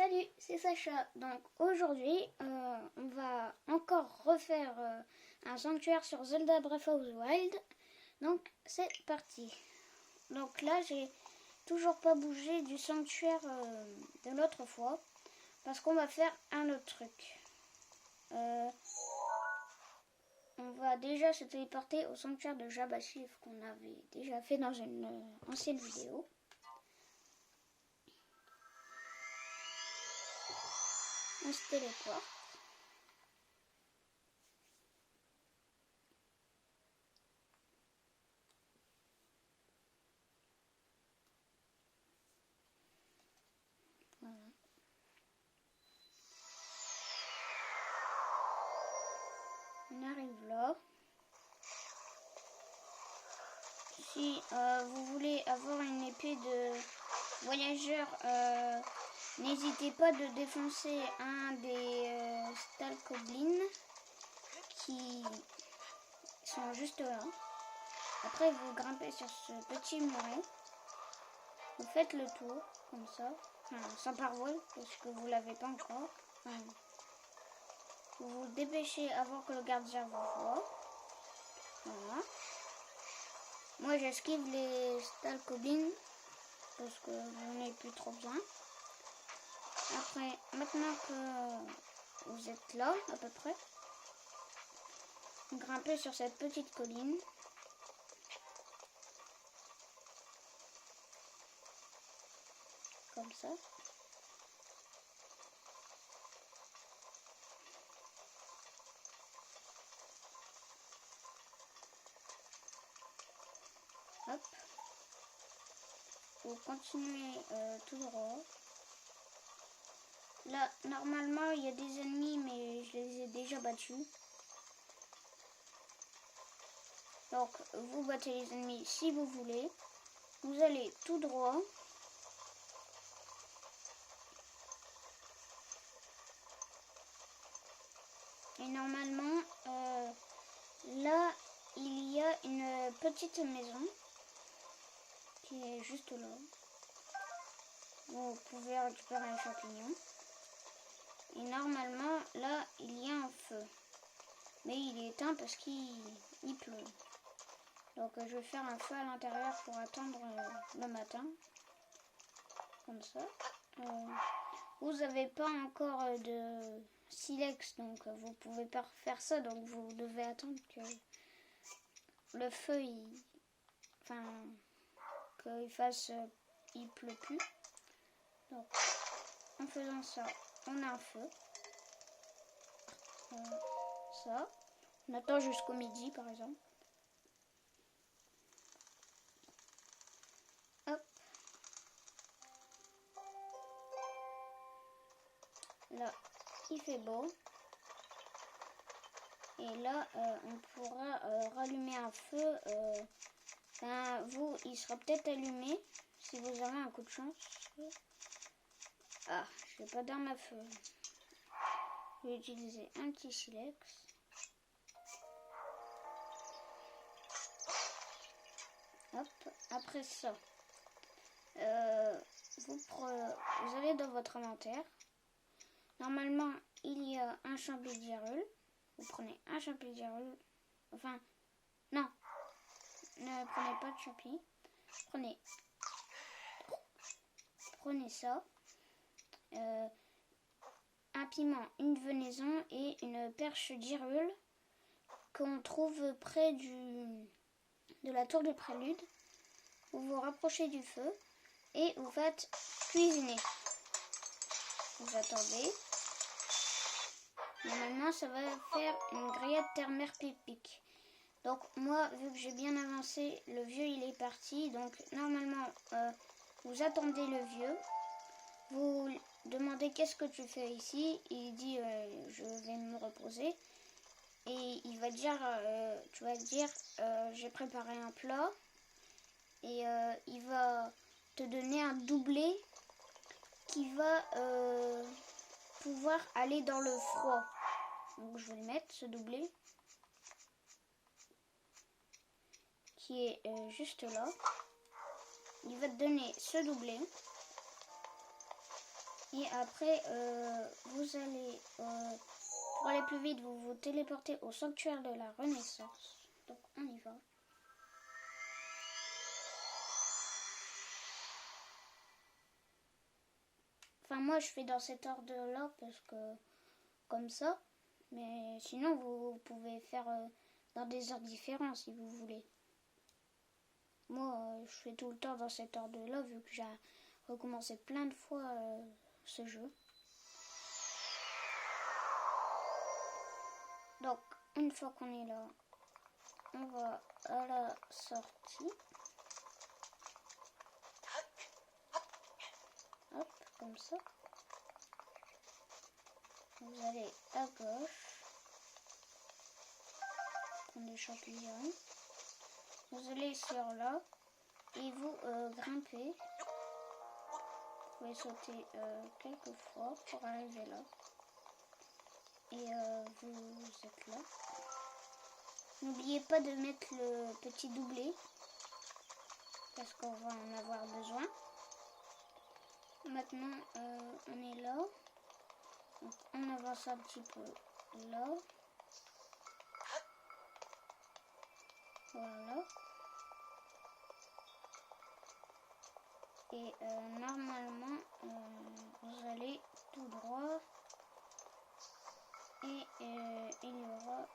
Salut, c'est Sacha. Donc aujourd'hui, on va encore refaire un sanctuaire sur Zelda Breath of the Wild. Donc c'est parti. Donc là, j'ai toujours pas bougé du sanctuaire de l'autre fois parce qu'on va faire un autre truc. On va déjà se téléporter au sanctuaire de Jabashif qu'on avait déjà fait dans une ancienne vidéo. On se téléporte. Voilà. On arrive là. Si vous voulez avoir une épée de voyageur, n'hésitez pas de défoncer un des stalkoblins qui sont juste là. Après, vous grimpez sur ce petit muret. Vous faites le tour, comme ça. Enfin, sans parvol, parce que vous l'avez pas encore. Enfin, vous vous dépêchez avant que le gardien vous voie. Voilà. Moi, j'esquive les stalkoblins parce que j'en ai plus trop besoin. Après, maintenant que vous êtes là, à peu près, vous grimpez sur cette petite colline. Comme ça. Hop. Vous continuez tout droit. Là, normalement, il y a des ennemis, mais je les ai déjà battus. Donc, vous battez les ennemis si vous voulez. Vous allez tout droit. Et normalement, là, il y a une petite maison qui est juste là. Vous pouvez récupérer un champignon. Et normalement, là, il y a un feu. Mais il est éteint parce qu'il pleut. Donc, je vais faire un feu à l'intérieur pour attendre le matin. Comme ça. Vous n'avez pas encore de silex, donc vous pouvez pas faire ça. Donc, vous devez attendre que le feu, qu'il fasse, il pleut plus. Donc, en faisant ça, on a un feu. Ça. On attend jusqu'au midi, par exemple. Hop. Là, il fait beau. Et là, on pourra rallumer un feu. Vous, il sera peut-être allumé si vous avez un coup de chance. Ah, je n'ai pas d'arme à feu. Je vais utiliser un petit silex. Hop, après ça, vous allez dans votre inventaire. Normalement, il y a un champi de gérule. Vous prenez un champi de gérule. Enfin, non, ne prenez pas de champi. Prenez ça. Un piment, une venaison et une perche d'irule qu'on trouve près de la tour de prélude. Vous vous rapprochez du feu et vous faites cuisiner. Vous attendez. Normalement, ça va faire une grillade terre-mer pipique. Donc moi, vu que j'ai bien avancé, le vieux il est parti. Donc normalement, vous attendez le vieux. Vous demandez qu'est-ce que tu fais ici. Il dit je vais me reposer. Et il va dire, tu vas dire j'ai préparé un plat. Et il va te donner un doublé qui va pouvoir aller dans le froid. Donc je vais le mettre, ce doublé. Qui est juste là. Il va te donner ce doublé. Et après, vous allez, pour aller plus vite, vous vous téléportez au sanctuaire de la Renaissance. Donc on y va. Enfin moi je fais dans cet ordre-là parce que comme ça. Mais sinon vous pouvez faire dans des ordres différents si vous voulez. Moi je fais tout le temps dans cet ordre-là vu que j'ai recommencé plein de fois ce jeu. Donc une fois qu'on est là, on va à la sortie. Hop, comme ça. Vous allez à gauche. Prendre des champignons. Vous allez sur là. Et vous grimpez. Vous pouvez sauter quelques fois pour arriver là. Et vous êtes là. N'oubliez pas de mettre le petit doublé. Parce qu'on va en avoir besoin. Maintenant, on est là. Donc, on avance un petit peu là. Voilà. Et normalement, vous allez tout droit. Et il y aura...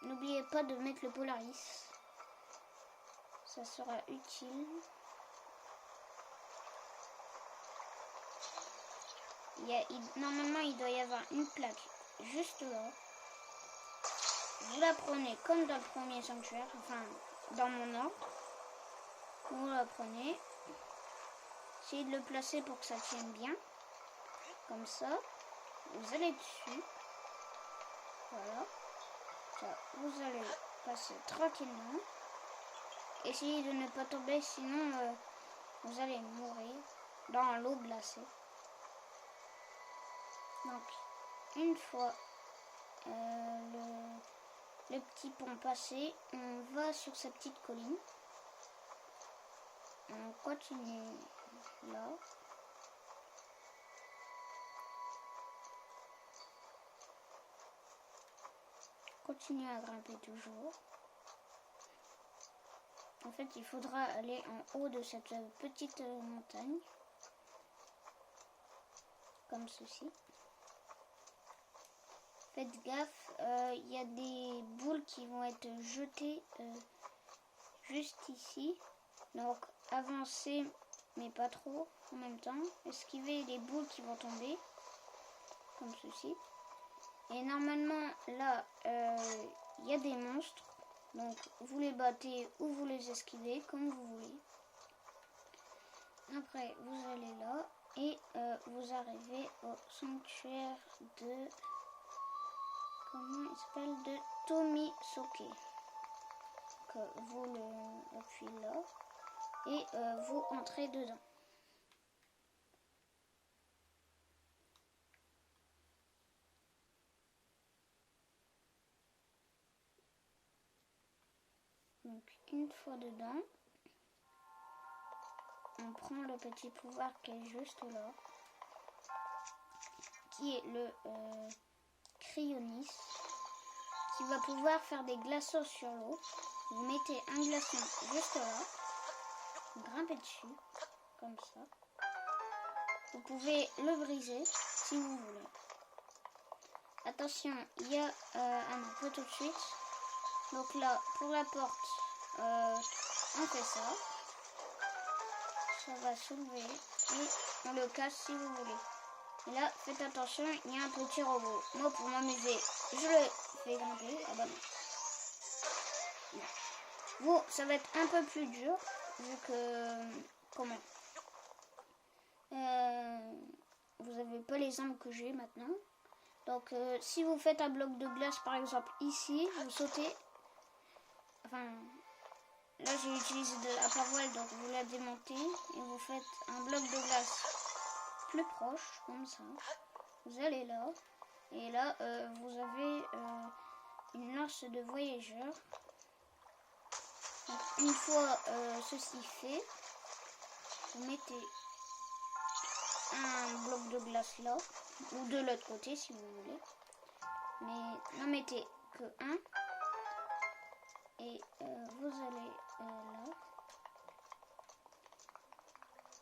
N'oubliez pas de mettre le Polaris. Ça sera utile. Normalement, il doit y avoir une plaque juste là. Vous la prenez comme dans le premier sanctuaire, enfin dans mon ordre. Vous la prenez. Essayez de le placer pour que ça tienne bien. Comme ça. Vous allez dessus. Voilà. Ça, vous allez passer tranquillement. Essayez de ne pas tomber, sinon vous allez mourir dans l'eau glacée. Donc, une fois le petit pont passé, on va sur cette petite colline. On continue là. Continue à grimper toujours. En fait, il faudra aller en haut de cette petite montagne. Comme ceci. Faites gaffe, il y a des boules qui vont être jetées juste ici. Donc avancez, mais pas trop en même temps. Esquivez les boules qui vont tomber, comme ceci. Et normalement, là, il y a des monstres. Donc vous les battez ou vous les esquivez, comme vous voulez. Après, vous allez là et vous arrivez au sanctuaire de... Comment il s'appelle, de Tomisoke. Que vous le appuyez là et vous entrez dedans. Donc une fois dedans, on prend le petit pouvoir qui est juste là, qui est le Cryonis, qui va pouvoir faire des glaçons sur l'eau. Vous mettez un glaçon juste là, vous grimpez dessus, comme ça. Vous pouvez le briser si vous voulez. Attention, il y a... ah non, pas tout de suite. Donc là, pour la porte, on fait ça. Ça va soulever et on le casse si vous voulez. Et là, faites attention, il y a un petit robot. Moi, pour m'amuser, je le fais grimper. Ah bah non. Vous, ça va être un peu plus dur, vu que... Comment vous n'avez pas les armes que j'ai maintenant. Donc, si vous faites un bloc de glace, par exemple, ici, vous sautez... Enfin, là, j'ai utilisé de la paroi, donc vous la démontez et vous faites un bloc de glace plus proche, comme ça. Vous allez là, et là, vous avez une lance de voyageur. Donc, une fois ceci fait, vous mettez un bloc de glace là, ou de l'autre côté si vous voulez. Mais n'en mettez que un. Et vous allez là.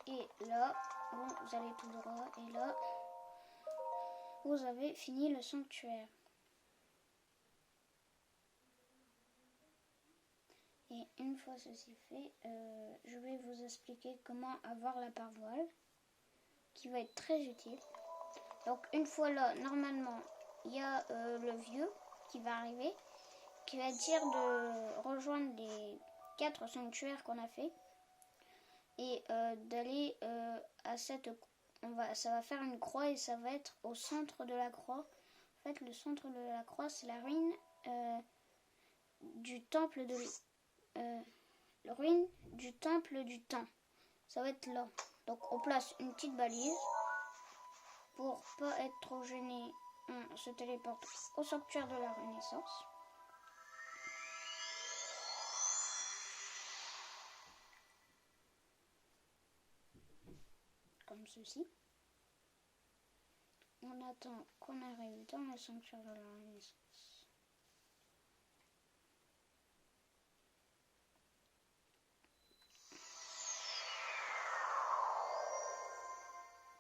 Et là, vous allez tout droit. Et là, vous avez fini le sanctuaire. Et une fois ceci fait, je vais vous expliquer comment avoir la pare-voile, qui va être très utile. Donc une fois là, normalement, il y a le vieux qui va arriver, qui va dire de rejoindre les 4 sanctuaires qu'on a fait et d'aller à cette... ça va faire une croix et ça va être au centre de la croix. En fait, le centre de la croix, c'est la ruine du temple de... la ruine du temple du temps. Ça va être là. Donc on place une petite balise pour pas être trop gêné. On se téléporte au sanctuaire de la Renaissance. Comme ceci. On attend qu'on arrive dans le sanctuaire de la Renaissance.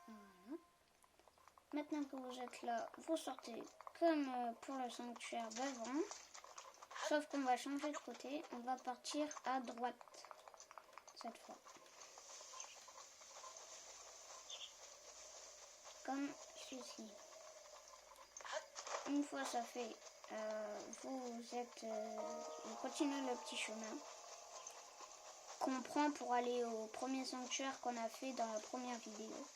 Voilà. Maintenant que vous êtes là, vous sortez comme pour le sanctuaire d'avant. Sauf qu'on va changer de côté. On va partir à droite cette fois. Comme ceci. Une fois ça fait, vous continuez le petit chemin qu'on prend pour aller au premier sanctuaire qu'on a fait dans la première vidéo.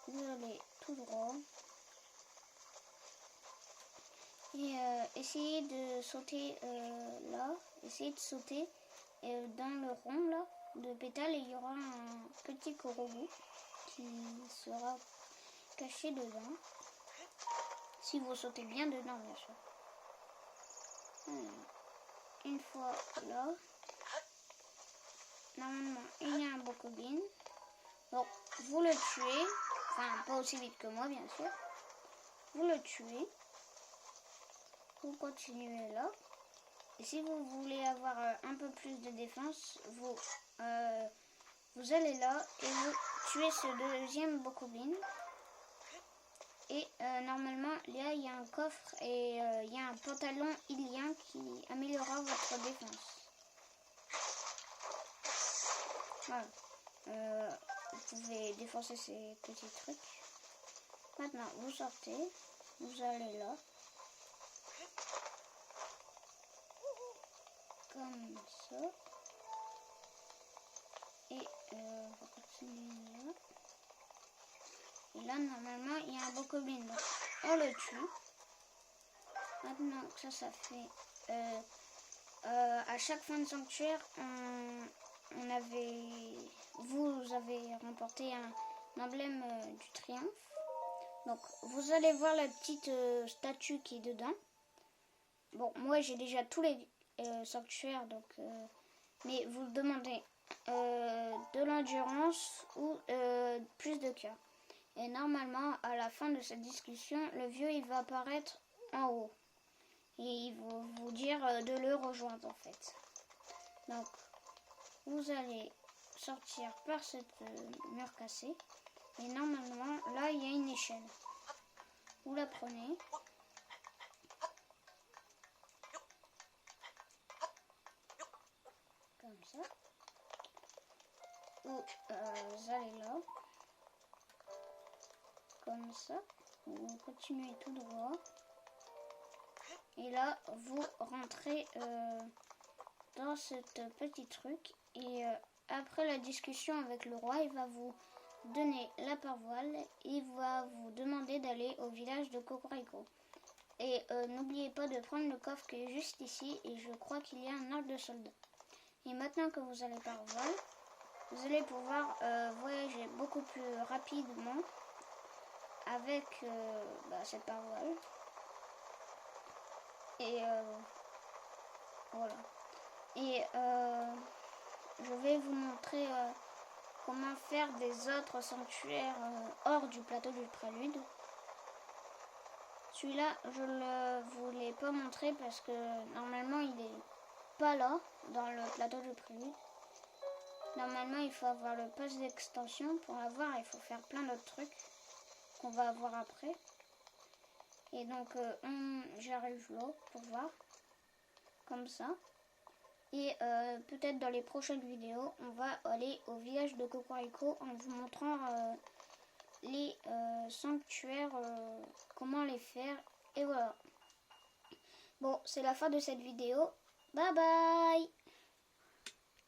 Vous allez tout droit et essayez de sauter là, essayez de sauter dans le rond là de pétales et il y aura un petit Korogu qui sera caché dedans. Si vous sautez bien dedans, bien sûr. Voilà. Une fois là, normalement, il y a un bokoblin. Donc, vous le tuez. Enfin, pas aussi vite que moi, bien sûr. Vous le tuez. Vous continuez là. Et si vous voulez avoir un peu plus de défense, vous allez là et vous tuez ce deuxième bokoblin. Et normalement, là, il y a un coffre et il y a un pantalon ilien qui améliorera votre défense. Voilà. Vous pouvez défoncer ces petits trucs. Maintenant, vous sortez. Vous allez là. Comme ça. Et on va continuer là. Et là, normalement, il y a un bokoblin. Donc, on le tue. Maintenant que ça fait... à chaque fin de sanctuaire, vous avez remporté un emblème du triomphe. Donc, vous allez voir la petite statue qui est dedans. Bon, moi, j'ai déjà tous les sanctuaires, donc... mais vous demandez de l'endurance ou plus de cœur. Et normalement, à la fin de cette discussion, le vieux, il va apparaître en haut. Et il va vous dire de le rejoindre, en fait. Donc, vous allez sortir par cette mur cassé. Et normalement, là, il y a une échelle. Vous la prenez. Comme ça. Ou vous allez là. Comme ça. Vous continuez tout droit. Et là, vous rentrez dans ce petit truc. Et après la discussion avec le roi, il va vous donner la pare-voile. Il va vous demander d'aller au village de Cocorico. Et n'oubliez pas de prendre le coffre qui est juste ici. Et je crois qu'il y a un arc de soldat. Et maintenant que vous allez pare-voile, vous allez pouvoir voyager beaucoup plus rapidement avec cette pare-voile. Et voilà. Et je vais vous montrer comment faire des autres sanctuaires hors du plateau du prélude. Celui-là, je ne vous l'ai pas montré parce que normalement il est pas là dans le plateau du prélude. Normalement il faut avoir le pass d'extension pour l'avoir, il faut faire plein d'autres trucs qu'on va avoir après. Et donc j'arrive là pour voir, comme ça. Et peut-être dans les prochaines vidéos, on va aller au village de Cocorico en vous montrant les sanctuaires, comment les faire. Et voilà. Bon, c'est la fin de cette vidéo. Bye bye!